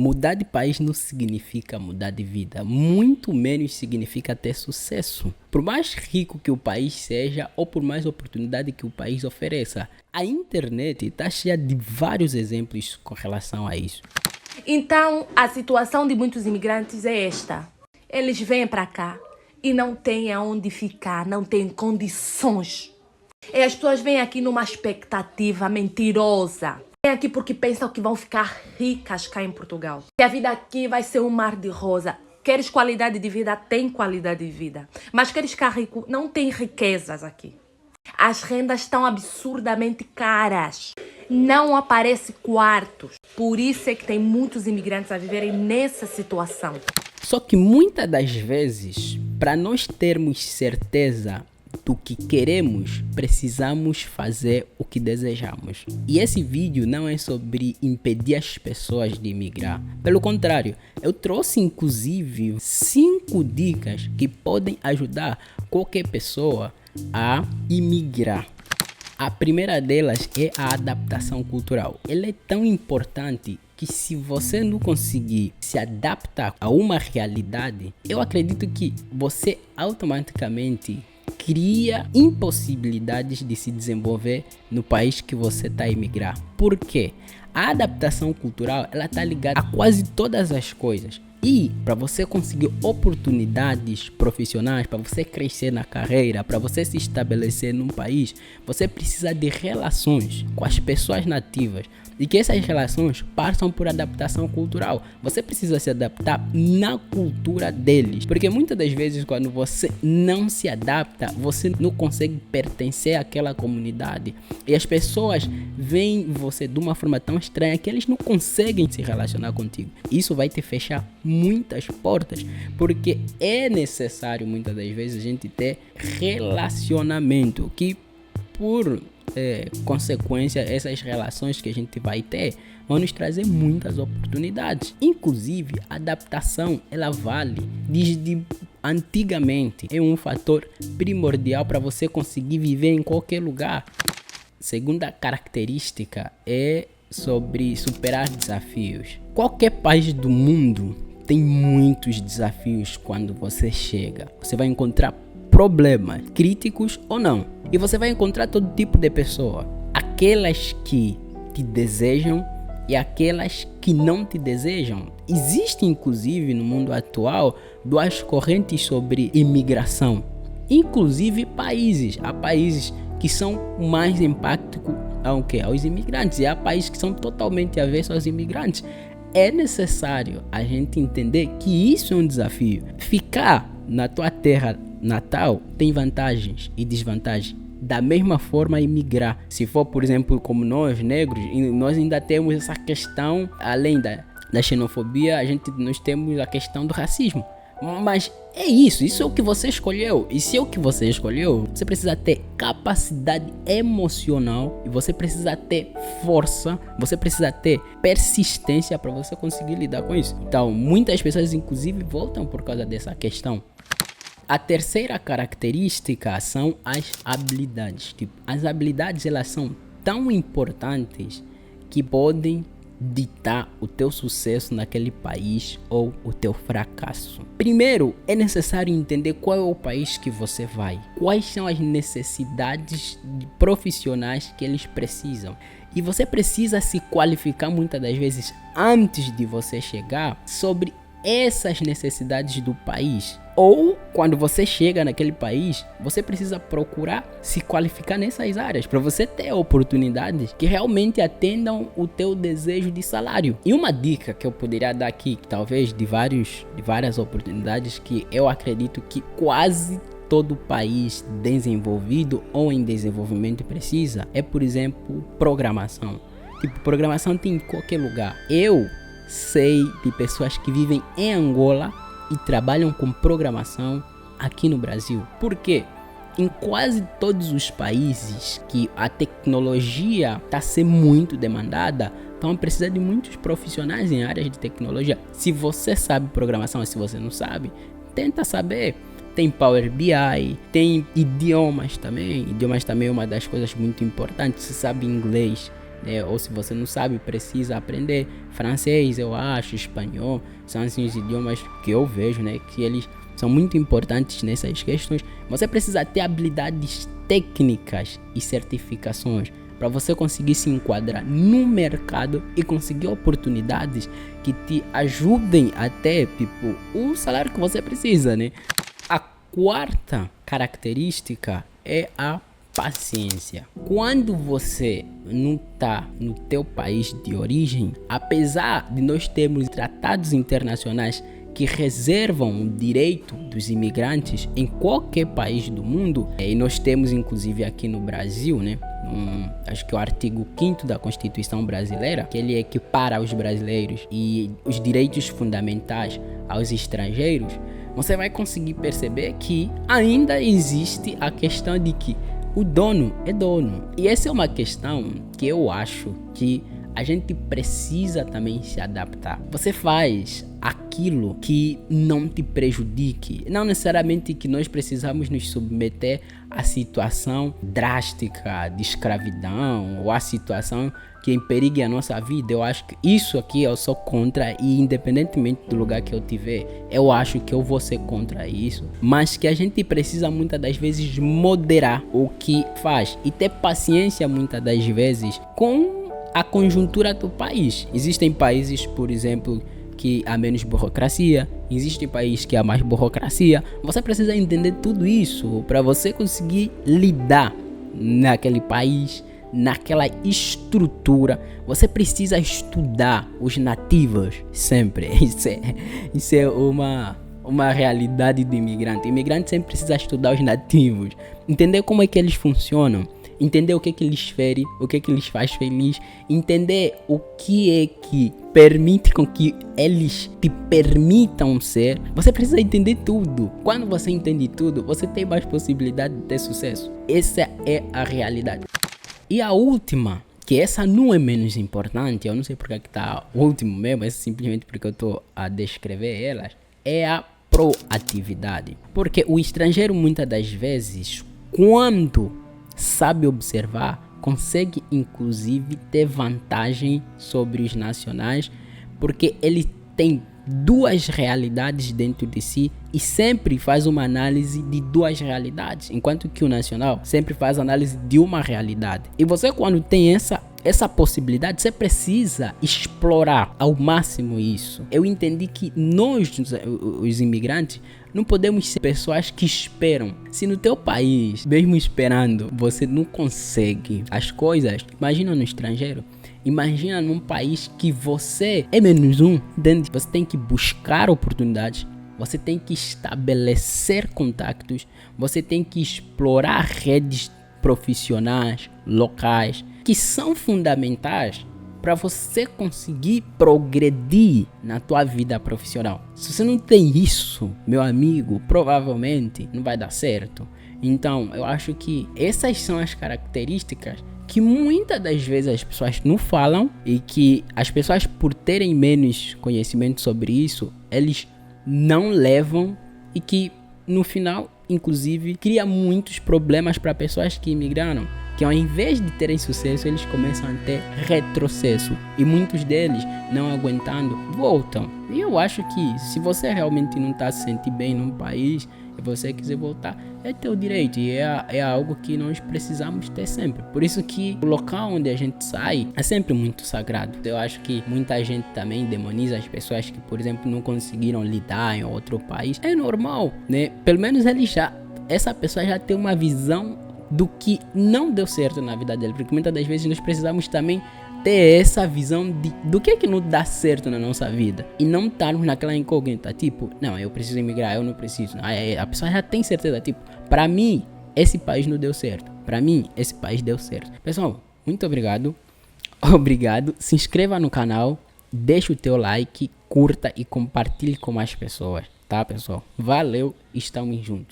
Mudar de país não significa mudar de vida, muito menos significa ter sucesso. Por mais rico que o país seja ou por mais oportunidade que o país ofereça, a internet está cheia de vários exemplos com relação a isso. Então, a situação de muitos imigrantes é esta. Eles vêm para cá e não têm aonde ficar, não têm condições. E as pessoas vêm aqui numa expectativa mentirosa. Vêm aqui porque pensam que vão ficar ricas cá em Portugal. Que a vida aqui vai ser um mar de rosa. Queres qualidade de vida? Tem qualidade de vida. Mas queres ficar rico? Não tem riquezas aqui. As rendas estão absurdamente caras. Não aparece quartos. Por isso é que tem muitos imigrantes a viverem nessa situação. Só que muitas das vezes, para nós termos certeza do que queremos, precisamos fazer o que desejamos. E esse vídeo não é sobre impedir as pessoas de imigrar. Pelo contrário, eu trouxe inclusive 5 dicas que podem ajudar qualquer pessoa a imigrar. A primeira delas é a adaptação cultural. Ela é tão importante que se você não conseguir se adaptar a uma realidade, eu acredito que você automaticamente cria impossibilidades de se desenvolver no país que você está a emigrar. Por quê? A adaptação cultural ela está ligada a quase todas as coisas. E para você conseguir oportunidades profissionais, para você crescer na carreira, para você se estabelecer num país, você precisa de relações com as pessoas nativas. E que essas relações passam por adaptação cultural. Você precisa se adaptar na cultura deles. Porque muitas das vezes quando você não se adapta, você não consegue pertencer àquela comunidade. E as pessoas veem você de uma forma tão estranha que eles não conseguem se relacionar contigo. Isso vai te fechar muitas portas. Porque é necessário muitas das vezes a gente ter relacionamento que por consequência, essas relações que a gente vai ter vão nos trazer muitas oportunidades. Inclusive, a adaptação ela vale desde antigamente. É um fator primordial para você conseguir viver em qualquer lugar. Segunda característica é sobre superar desafios. Qualquer país do mundo tem muitos desafios quando você chega. Você vai encontrar problemas, críticos ou não. E você vai encontrar todo tipo de pessoa. Aquelas que te desejam e aquelas que não te desejam. Existe inclusive no mundo atual 2 correntes sobre imigração. Inclusive países. Há países que são mais empáticos aos imigrantes. E há países que são totalmente avessos aos imigrantes. É necessário a gente entender que isso é um desafio. Ficar na tua terra natal tem vantagens e desvantagens. Da mesma forma, emigrar. Se for, por exemplo, como nós, negros, nós ainda temos essa questão, além da xenofobia, nós temos a questão do racismo. Mas é isso é o que você escolheu. E se é o que você escolheu, você precisa ter capacidade emocional e você precisa ter força, você precisa ter persistência para você conseguir lidar com isso. Então, muitas pessoas, inclusive, voltam por causa dessa questão. A terceira característica são as habilidades. As habilidades elas são tão importantes que podem ditar o teu sucesso naquele país ou o teu fracasso. Primeiro, é necessário entender qual é o país que você vai. Quais são as necessidades profissionais que eles precisam. E você precisa se qualificar muitas das vezes antes de você chegar sobre essas necessidades do país. Ou quando você chega naquele país, você precisa procurar se qualificar nessas áreas para você ter oportunidades que realmente atendam o teu desejo de salário. E uma dica que eu poderia dar aqui, talvez de várias oportunidades que eu acredito que quase todo país desenvolvido ou em desenvolvimento precisa, é por exemplo programação. Programação tem em qualquer lugar. Eu sei de pessoas que vivem em Angola e trabalham com programação aqui no Brasil. Por quê? Em quase todos os países que a tecnologia está sendo muito demandada, então precisa de muitos profissionais em áreas de tecnologia. Se você sabe programação, se você não sabe, tenta saber. Tem Power BI, tem idiomas também. Idiomas também é uma das coisas muito importantes. Se sabe inglês, né? Ou se você não sabe, precisa aprender francês, eu acho, espanhol, são assim os idiomas que eu vejo, né? Que eles são muito importantes nessas questões. Você precisa ter habilidades técnicas e certificações para você conseguir se enquadrar no mercado e conseguir oportunidades que te ajudem até, tipo, o salário que você precisa, né? A quarta característica é a paciência. Quando você não está no teu país de origem, apesar de nós termos tratados internacionais que reservam o direito dos imigrantes em qualquer país do mundo, e nós temos inclusive aqui no Brasil, né? Acho que o artigo 5º da Constituição brasileira, que ele equipara os brasileiros e os direitos fundamentais aos estrangeiros, você vai conseguir perceber que ainda existe a questão de que o dono é dono. E essa é uma questão que eu acho que a gente precisa também se adaptar. Você faz aquilo que não te prejudique. Não necessariamente que nós precisamos nos submeter à situação drástica de escravidão ou à situação que emperigue a nossa vida. Eu acho que isso aqui eu sou contra, e independentemente do lugar que eu tiver, eu acho que eu vou ser contra isso. Mas que a gente precisa muitas das vezes moderar o que faz e ter paciência muitas das vezes com a conjuntura do país. Existem países, por exemplo, que há menos burocracia, existe país que há mais burocracia. Você precisa entender tudo isso para você conseguir lidar naquele país, naquela estrutura. Você precisa estudar os nativos sempre. Isso é uma realidade do imigrante. O imigrante sempre precisa estudar os nativos, entender como é que eles funcionam, entender o que é que lhes fere, o que é que lhes faz feliz, entender o que é que permite com que eles te permitam ser. Você precisa entender tudo. Quando você entende tudo, você tem mais possibilidade de ter sucesso. Essa é a realidade. E a última, que essa não é menos importante, eu não sei porque que tá último mesmo, é simplesmente porque eu estou a descrever elas, é a proatividade. Porque o estrangeiro muitas das vezes, quando sabe observar, consegue inclusive ter vantagem sobre os nacionais, porque ele tem duas realidades dentro de si e sempre faz uma análise de duas realidades, enquanto que o nacional sempre faz análise de uma realidade. E você, quando tem essa possibilidade, você precisa explorar ao máximo isso. Eu entendi que nós, os imigrantes, não podemos ser pessoas que esperam. Se no teu país, mesmo esperando, você não consegue as coisas, imagina no estrangeiro. Imagina num país que você é menos um, entende? Você tem que buscar oportunidades, você tem que estabelecer contactos, você tem que explorar redes profissionais, locais, que são fundamentais para você conseguir progredir na tua vida profissional. Se você não tem isso, meu amigo, provavelmente não vai dar certo. Então, eu acho que essas são as características que muitas das vezes as pessoas não falam, e que as pessoas, por terem menos conhecimento sobre isso, eles não levam, e que no final, inclusive, cria muitos problemas para pessoas que imigraram, que ao invés de terem sucesso, eles começam a ter retrocesso, e muitos deles, não aguentando, voltam. E eu acho que se você realmente não está se sentindo bem num país e você quiser voltar, é teu direito, e é algo que nós precisamos ter sempre. Por isso que o local onde a gente sai é sempre muito sagrado. Eu acho que muita gente também demoniza as pessoas que, por exemplo, não conseguiram lidar em outro país. É normal, né? Pelo menos essa pessoa já tem uma visão do que não deu certo na vida dele, porque muitas das vezes nós precisamos também ter essa visão do que não dá certo na nossa vida, e não estarmos naquela incógnita, tipo, não, eu preciso emigrar, eu não preciso. A pessoa já tem certeza, tipo, para mim esse país não deu certo, para mim esse país deu certo. Pessoal, muito obrigado, se inscreva no canal, deixa o teu like, curta e compartilhe com mais pessoas, tá, pessoal? Valeu, estamos juntos.